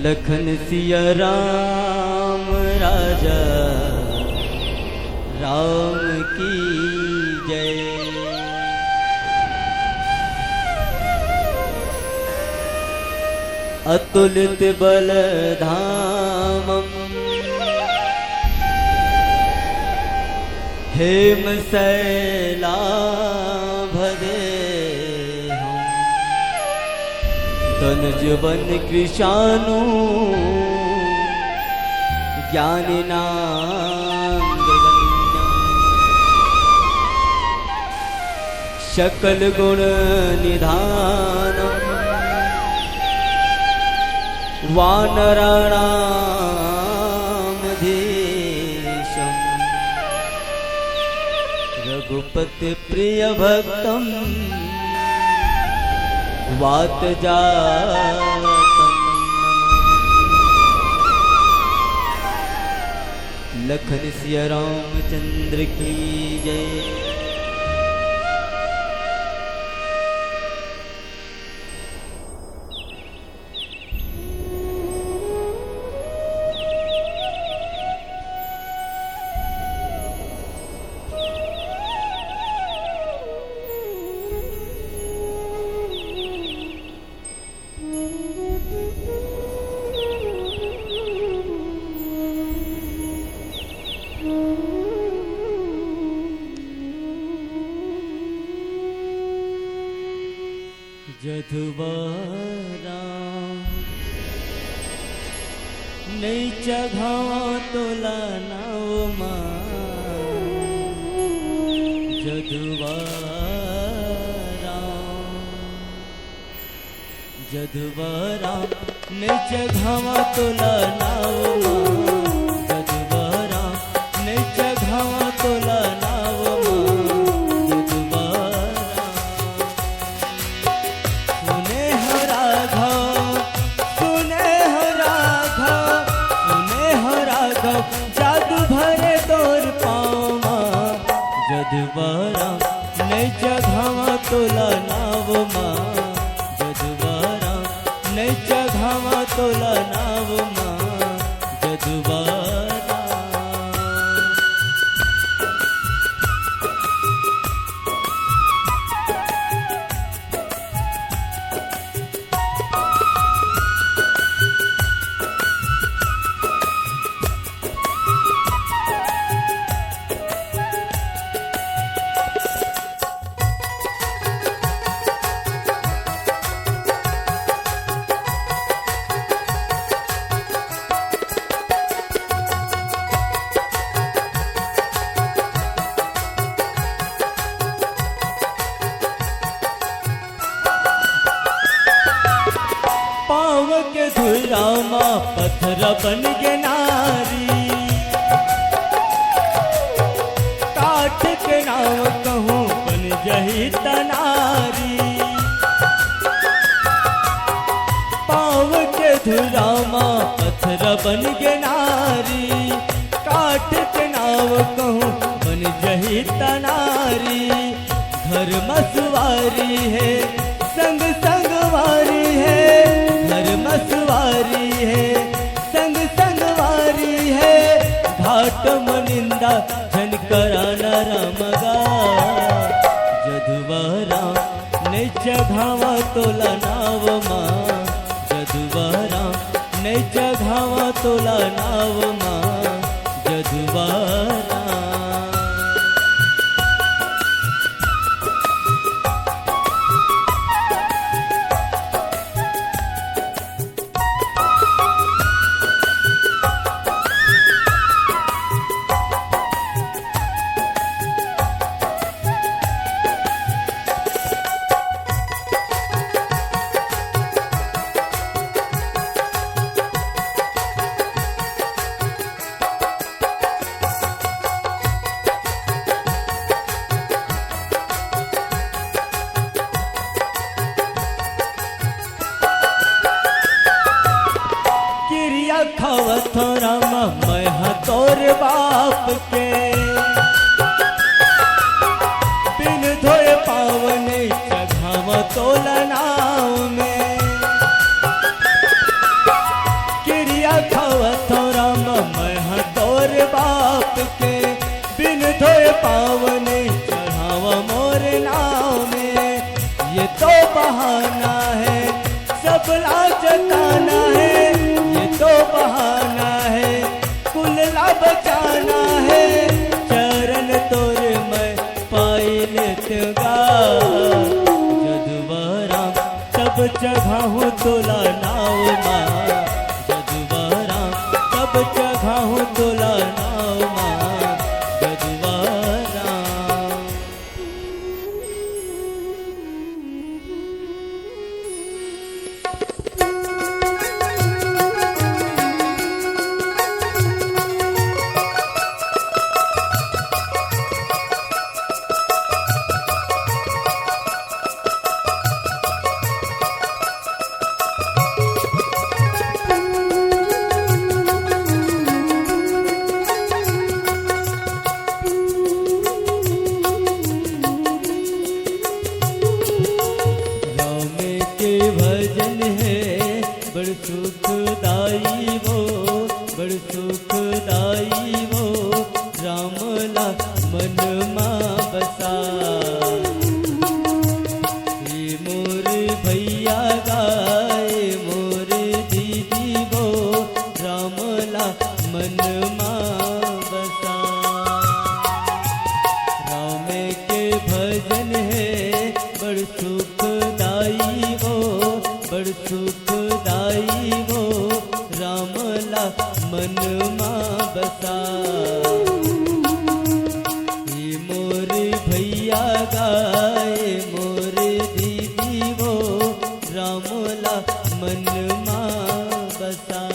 लखन सिया राम राजा राम की जय। अतुलित बलधामम् हेम शैलाभदेहम् तनुजवन कृशानु ज्ञानिनां सकल गुण निधानम् वानराणामधीशम् रघुपति प्रिय भक्तम् वातजातम् लखन सिया रामचंद्र की जय। जदुबारा नहीं चघावा तोला नावमा जदुबारा नहीं चघावा तोला नावमा जदुबारा नहीं चघावा तोला नावमा जादू भरे तोर पावा जदुबारा नहीं चघावा तोला नावमा जदुबारा नहीं चघावा तोला नावमा जदुबारा। धुरामा पत्थर बन के नारी काठ के नाव कहूँ बन जही तनारी पाव के धुरामा पत्थर बन के नारी काठ के नाव कहूँ बन जही तनारी। घर मसवारी है संग संगवारी है घर मसवारी है संग संगवारी है घाट मनिंदा झनकरा नरमगा जदुबारा नहीं चघावा तोला नावमा जदुबारा नहीं चघावा तोला नावमा जदुबारा। खावत रामा मैं तोर बाप के बिन धोए पावने चघाव तोला नाव में के बिन धोए पावने चढ़ावा मोर नाव में। ये तो बहाना है सब लाज जताना है, ये तो बहाना है कुल ला बचाना है। चरण तोर मैं पाई लेतगा जदुबरा सब जगह तोला नाव माँ। जदुबरा सब जगह तोला नाव माँ। जदुबरा भजन है बड़ सुखदाई वो, बड़ सुखदाई वो रामला मन माँ बसा। ये मोर भैया गाए मोर दीदी वो रामला मन माँ बसा। राम के भजन है बड़ सुखदाई वो, बड़ सुखदाई वो रामला मन माँ बसा। ये मोर भैया गाए मोर दीदी वो रामला मन माँ बसा।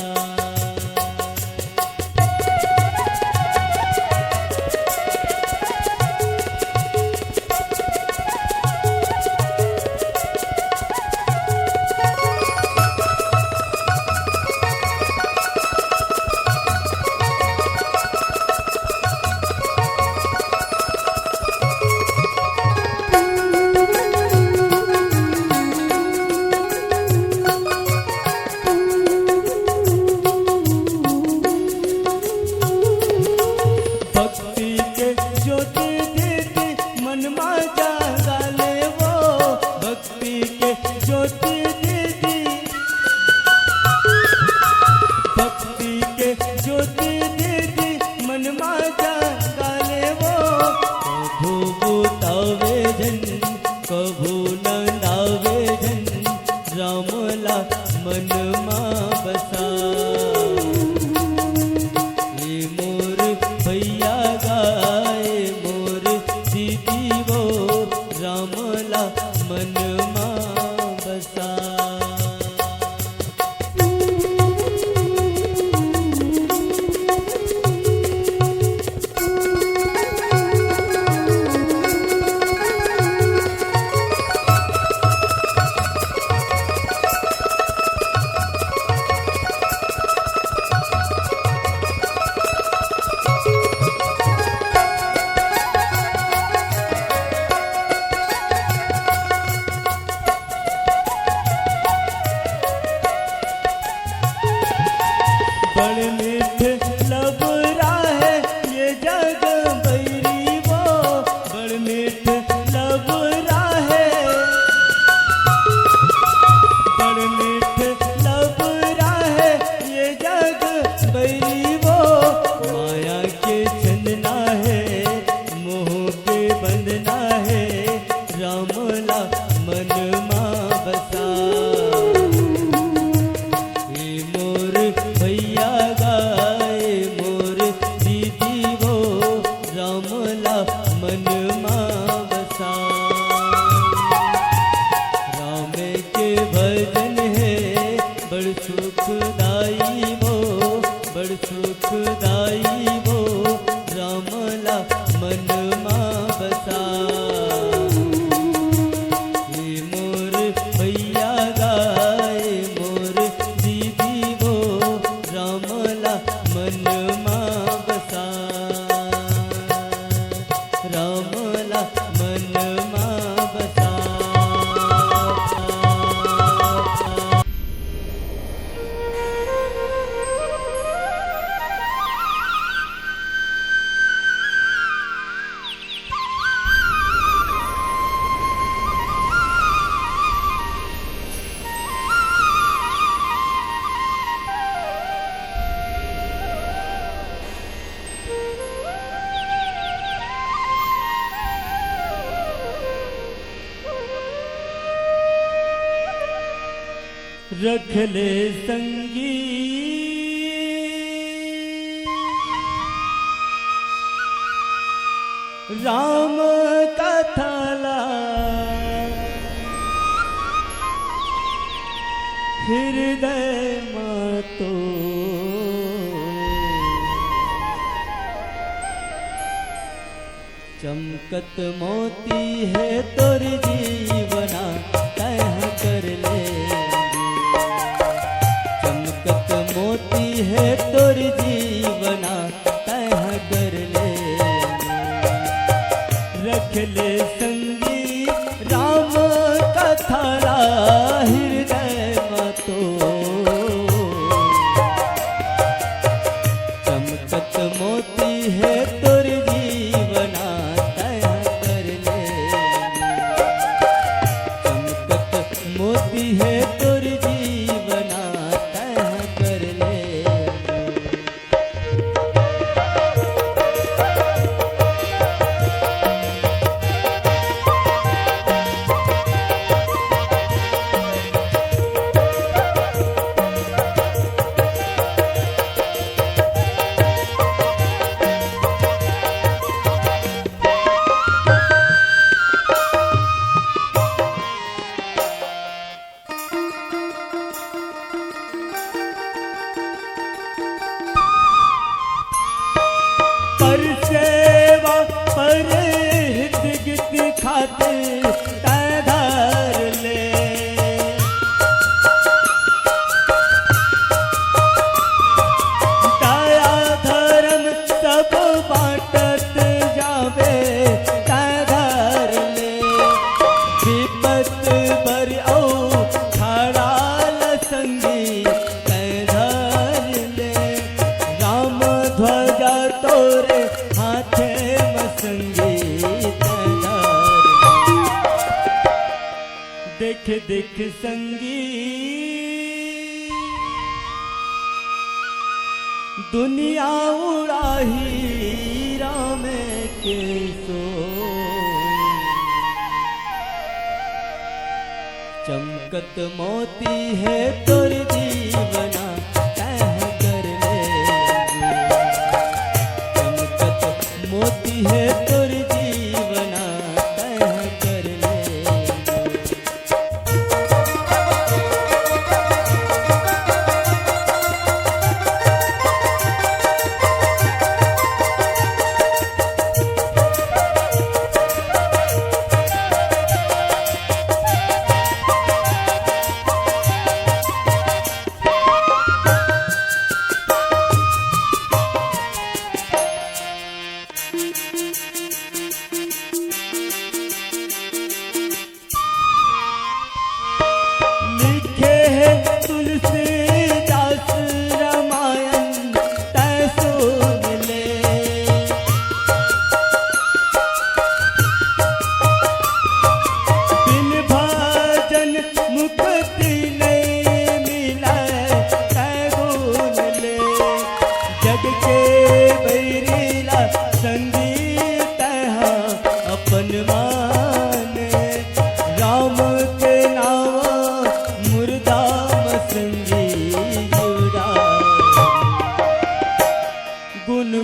रख ले संगी राम का थाला हृदय में तो चमकत मोती है तोर जीवना तह कर ले चमकत मोती है तोर जीवना तह कर ले रख ले संगी राम का थाला हृदय में तो चमकत मोती है तोर जीवना तय कर ले चमकत मोती है तोर जीवना तय कर ले सेवा पर हित गित खातिर तैधार ले दया धर्म सब बाटत जावे तैधार ले विपत बर औ खड़ाल संगी तैधार ले राम ध्वजा तोरे हाथे मसंगी देख देख संगी दुनिया उड़ाही राम के सो चमकत मोती है तोर जीवना तह कर ले मोती है तोर जीवना तह कर ले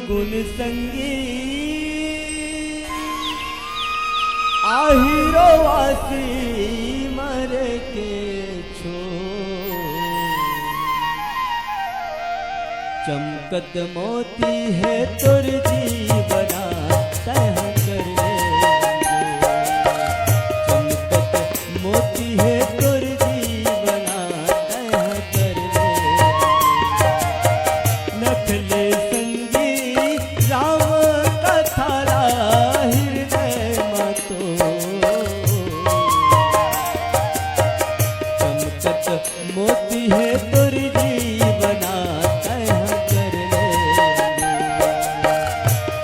गुन संगी आहिरो वासी मर के छो चमकत मोती है तोर जीवना तह कर ले चमकत मोती है तोर जीवना तह कर ले नख ले मोती है तोर जीवना तह कर ले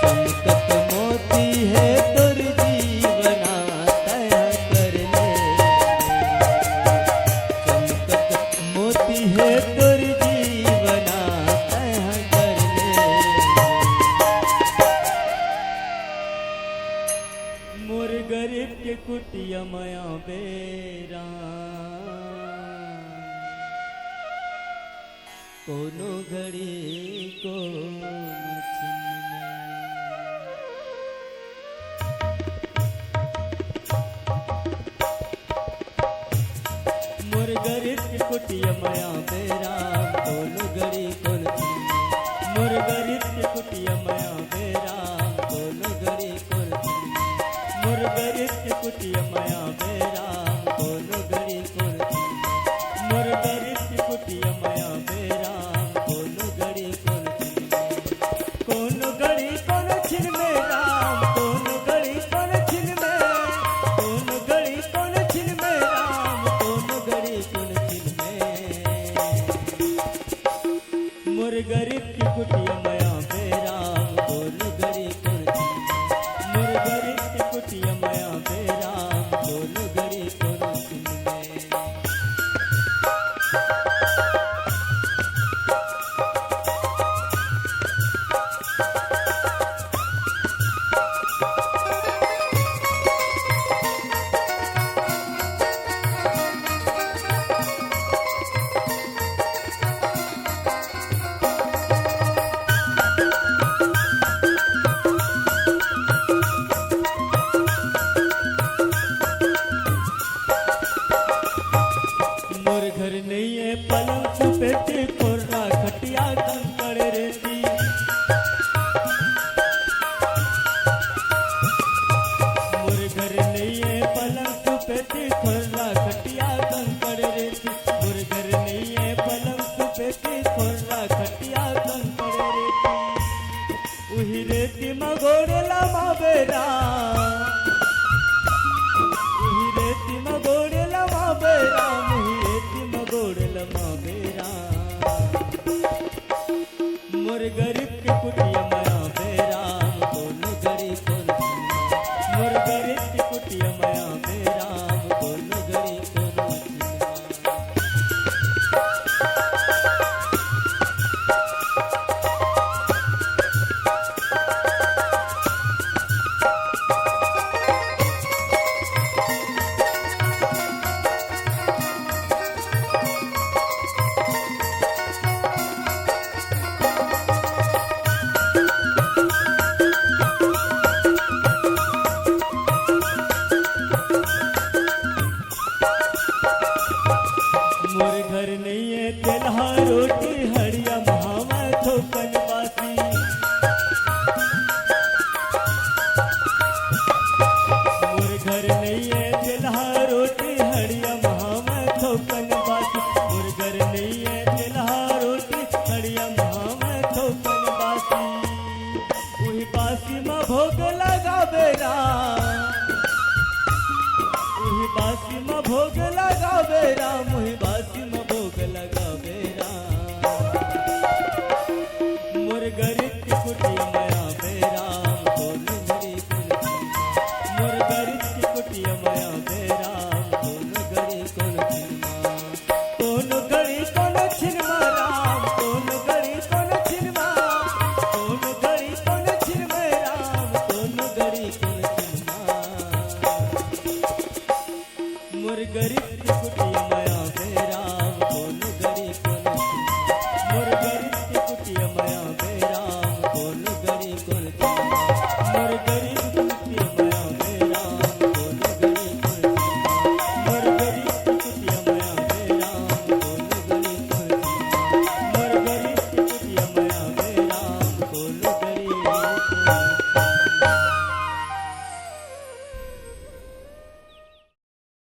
चमकत मोती है तोर जीवना तह कर ले चमकत मोती है तोर जीवना तह कर ले मोर गरीब के कुटिया माया बेरा कोनो घड़ी कोनो छिन में। मोर गरीब की कुटिया माया बेराम कोनो घड़ी कोनो छिन में। मोर गरीब की कुटिया माया बेराम कोनो घड़ी कोनो छिन में। मोर गरीब की कुटिया माया बेराम कोनो घड़ी कोनो छिन में। मोर गरीब की कुटिया माया बेराम कोनो घड़ी कोनो छिन में। कोनो घड़ी कोनो छिन में राम कोनो घड़ी कोनो छिन में। कोनो घड़ी कोनो छिन में राम कोनो घड़ी कोनो छिन में। मोर गरीब की कुटिया माया बेराम कोनो घड़ी कोनो छिन में। मोर गरीब की कुटिया माया बेराम कोनो घड़ी कोनो छिन में। मोर घर नहीं है पलंग सुपेटी कोर्रा खटिया कंकड़ रेती। मोर घर नहीं है पलंग सुपेटी कोर्रा खटिया कंकड़ रेती। मोर घर नहीं है पलंग सुपेटी कोर्रा खटिया कंकड़ रेती। उही रेती मगोड़ेला मावेरा उही रेती मगोड़ेला मावेरा मुही रेती मगोड़ेला मावेरा। मोर गरीब की कुटिया माया बेराम कोनो घड़ी कोनो छिन में। मोर गरीब की कुटिया माया बेराम कोनो घड़ी कोनो छिन में। मोर घर नहीं है तेलहा रोटी हड़िया महावा थोकन बासी। मोर घर नहीं है तेलहा रोटी हड़िया महावा थोकन बासी। मोर घर नहीं है तेलहा रोटी हड़िया महावा थोकन बासी। वही बासी में भोग लगावेरा वही बासी में भोग लगावेरा मुही बासी में भोग लगावेरा। मोर गरीब की कुटिया माया बेराम कोनो घड़ी कोनो छिन में। मोर गरीब की कुटिया माया बेराम कोनो घड़ी कोनो छिन में। कोनो घड़ी कोनो छिन में राम कोनो घड़ी कोनो छिन में। कोनो घड़ी कोनो छिन में राम कोनो घड़ी कोनो छिन में। मोर गरीब की कुटिया माया बेराम कोनो घड़ी कोनो छिन में। मोर गरीब की कुटिया माया बेराम कोनो घड़ी कोनो छिन में। मोर गरीब